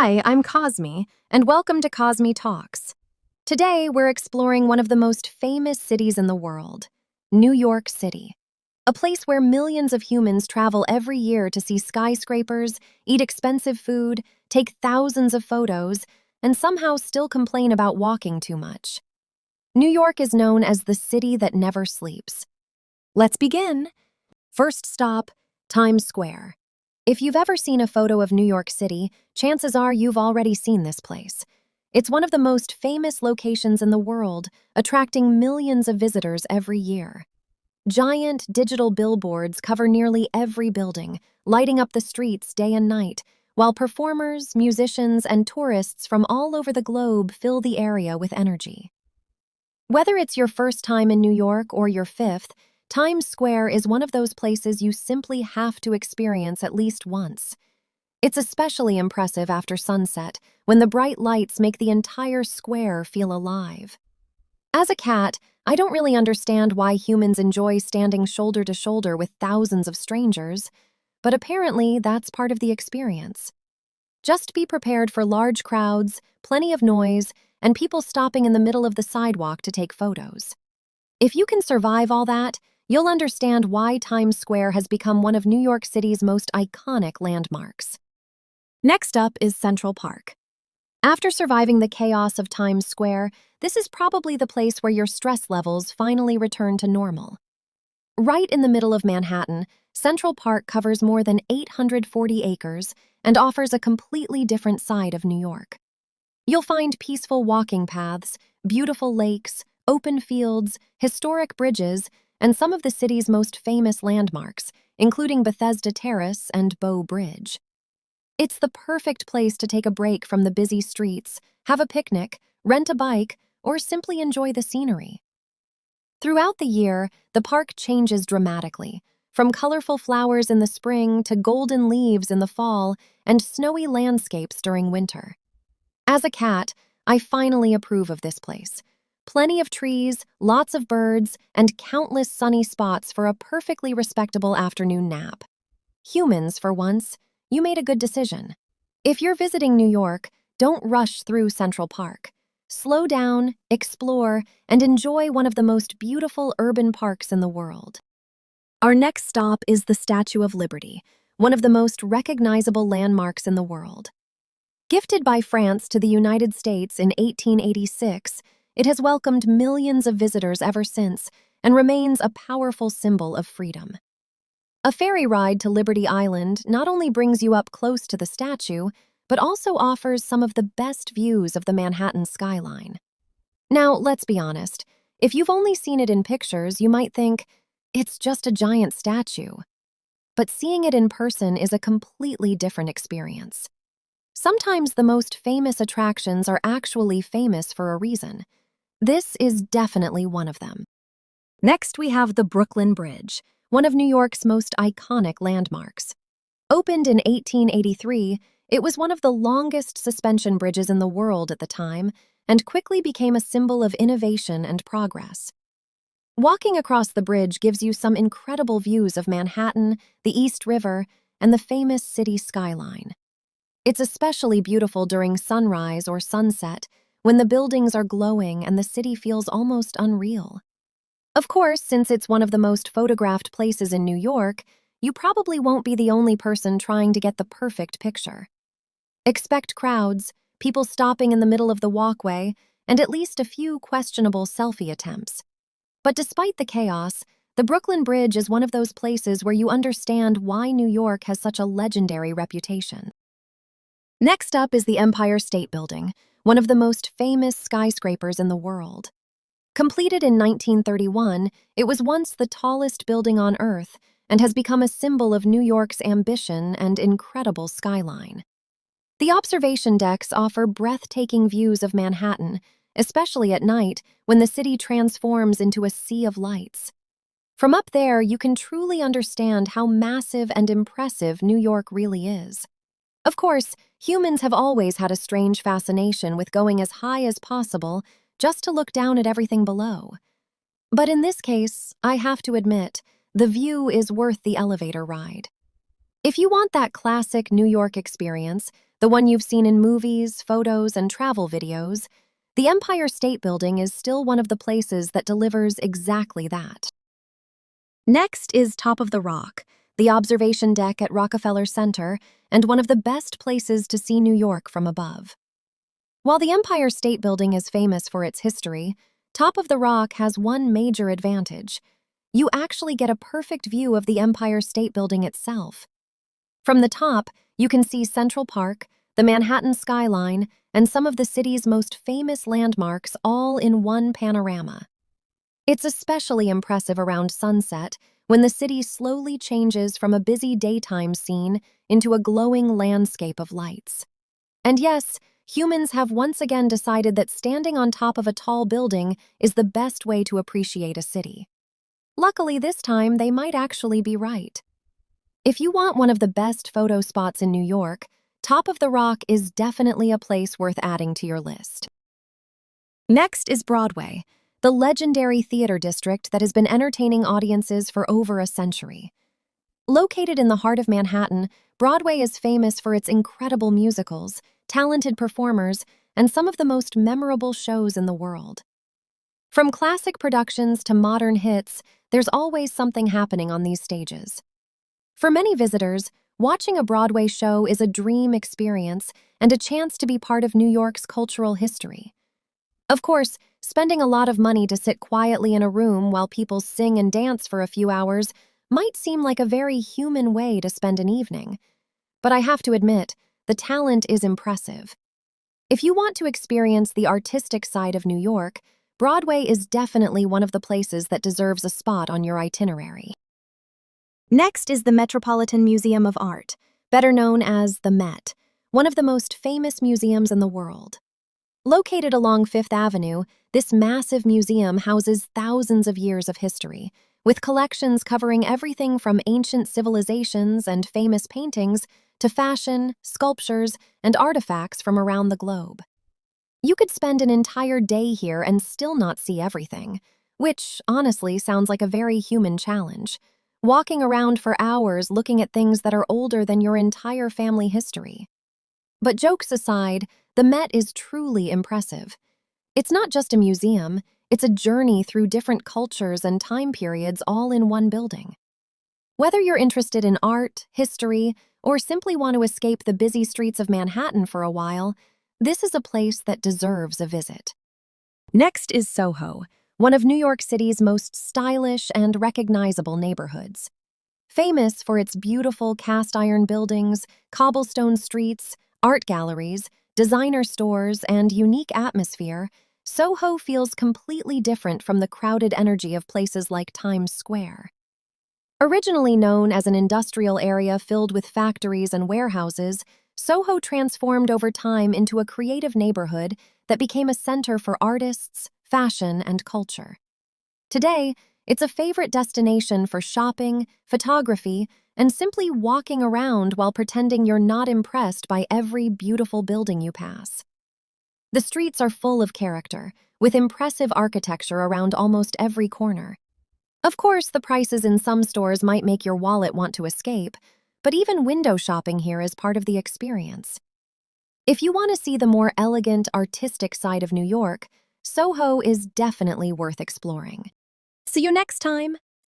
Hi, I'm Cosmi, and welcome to Cosmi Talks. Today, we're exploring one of the most famous cities in the world, New York City, a place where millions of humans travel every year to see skyscrapers, eat expensive food, take thousands of photos, and somehow still complain about walking too much. New York is known as the city that never sleeps. Let's begin. First stop, Times Square. If you've ever seen a photo of New York City, chances are you've already seen this place. It's one of the most famous locations in the world, attracting millions of visitors every year. Giant digital billboards cover nearly every building, lighting up the streets day and night, while performers, musicians, and tourists from all over the globe fill the area with energy. Whether it's your first time in New York or your fifth, Times Square is one of those places you simply have to experience at least once. It's especially impressive after sunset, when the bright lights make the entire square feel alive. As a cat, I don't really understand why humans enjoy standing shoulder to shoulder with thousands of strangers, but apparently that's part of the experience. Just be prepared for large crowds, plenty of noise, and people stopping in the middle of the sidewalk to take photos. If you can survive all that, you'll understand why Times Square has become one of New York City's most iconic landmarks. Next up is Central Park. After surviving the chaos of Times Square, this is probably the place where your stress levels finally return to normal. Right in the middle of Manhattan, Central Park covers more than 840 acres and offers a completely different side of New York. You'll find peaceful walking paths, beautiful lakes, open fields, historic bridges, and some of the city's most famous landmarks, including Bethesda Terrace and Bow Bridge. It's the perfect place to take a break from the busy streets, have a picnic, rent a bike, or simply enjoy the scenery. Throughout the year, the park changes dramatically, from colorful flowers in the spring to golden leaves in the fall and snowy landscapes during winter. As a cat, I finally approve of this place. Plenty of trees, lots of birds, and countless sunny spots for a perfectly respectable afternoon nap. Humans, for once, you made a good decision. If you're visiting New York, don't rush through Central Park. Slow down, explore, and enjoy one of the most beautiful urban parks in the world. Our next stop is the Statue of Liberty, one of the most recognizable landmarks in the world. Gifted by France to the United States in 1886, it has welcomed millions of visitors ever since and remains a powerful symbol of freedom. A ferry ride to Liberty Island not only brings you up close to the statue, but also offers some of the best views of the Manhattan skyline. Now, let's be honest, if you've only seen it in pictures, you might think, it's just a giant statue. But seeing it in person is a completely different experience. Sometimes the most famous attractions are actually famous for a reason. This is definitely one of them. Next, we have the Brooklyn Bridge, one of New York's most iconic landmarks. Opened in 1883, it was one of the longest suspension bridges in the world at the time and quickly became a symbol of innovation and progress. Walking across the bridge gives you some incredible views of Manhattan, the East River, and the famous city skyline. It's especially beautiful during sunrise or sunset, when the buildings are glowing and the city feels almost unreal. Of course, since it's one of the most photographed places in New York, you probably won't be the only person trying to get the perfect picture. Expect crowds, people stopping in the middle of the walkway, and at least a few questionable selfie attempts. But despite the chaos, the Brooklyn Bridge is one of those places where you understand why New York has such a legendary reputation. Next up is the Empire State Building, one of the most famous skyscrapers in the world. Completed in 1931, it was once the tallest building on Earth and has become a symbol of New York's ambition and incredible skyline. The observation decks offer breathtaking views of Manhattan, especially at night when the city transforms into a sea of lights. From up there, you can truly understand how massive and impressive New York really is. Of course, humans have always had a strange fascination with going as high as possible just to look down at everything below. But in this case, I have to admit, the view is worth the elevator ride. If you want that classic New York experience, the one you've seen in movies, photos, and travel videos, the Empire State Building is still one of the places that delivers exactly that. Next is Top of the Rock, the observation deck at Rockefeller Center, and one of the best places to see New York from above. While the Empire State Building is famous for its history, Top of the Rock has one major advantage. You actually get a perfect view of the Empire State Building itself. From the top, you can see Central Park, the Manhattan skyline, and some of the city's most famous landmarks all in one panorama. It's especially impressive around sunset, when the city slowly changes from a busy daytime scene into a glowing landscape of lights. And yes, humans have once again decided that standing on top of a tall building is the best way to appreciate a city. Luckily, this time they might actually be right. If you want one of the best photo spots in New York, Top of the Rock is definitely a place worth adding to your list. Next is Broadway, the legendary theater district that has been entertaining audiences for over a century. Located in the heart of Manhattan, Broadway is famous for its incredible musicals, talented performers, and some of the most memorable shows in the world. From classic productions to modern hits, there's always something happening on these stages. For many visitors, watching a Broadway show is a dream experience and a chance to be part of New York's cultural history. Of course, spending a lot of money to sit quietly in a room while people sing and dance for a few hours might seem like a very human way to spend an evening. But I have to admit, the talent is impressive. If you want to experience the artistic side of New York, Broadway is definitely one of the places that deserves a spot on your itinerary. Next is the Metropolitan Museum of Art, better known as the Met, one of the most famous museums in the world. Located along Fifth Avenue, this massive museum houses thousands of years of history, with collections covering everything from ancient civilizations and famous paintings to fashion, sculptures, and artifacts from around the globe. You could spend an entire day here and still not see everything, which honestly sounds like a very human challenge. Walking around for hours looking at things that are older than your entire family history. But jokes aside, the Met is truly impressive. It's not just a museum, it's a journey through different cultures and time periods all in one building. Whether you're interested in art, history, or simply want to escape the busy streets of Manhattan for a while, this is a place that deserves a visit. Next is Soho, one of New York City's most stylish and recognizable neighborhoods. Famous for its beautiful cast-iron buildings, cobblestone streets, art galleries, designer stores, and unique atmosphere, Soho feels completely different from the crowded energy of places like Times Square. Originally known as an industrial area filled with factories and warehouses, Soho transformed over time into a creative neighborhood that became a center for artists, fashion, and culture. Today, it's a favorite destination for shopping, photography, and simply walking around while pretending you're not impressed by every beautiful building you pass. The streets are full of character, with impressive architecture around almost every corner. Of course, the prices in some stores might make your wallet want to escape, but even window shopping here is part of the experience. If you want to see the more elegant, artistic side of New York, Soho is definitely worth exploring. See you next time!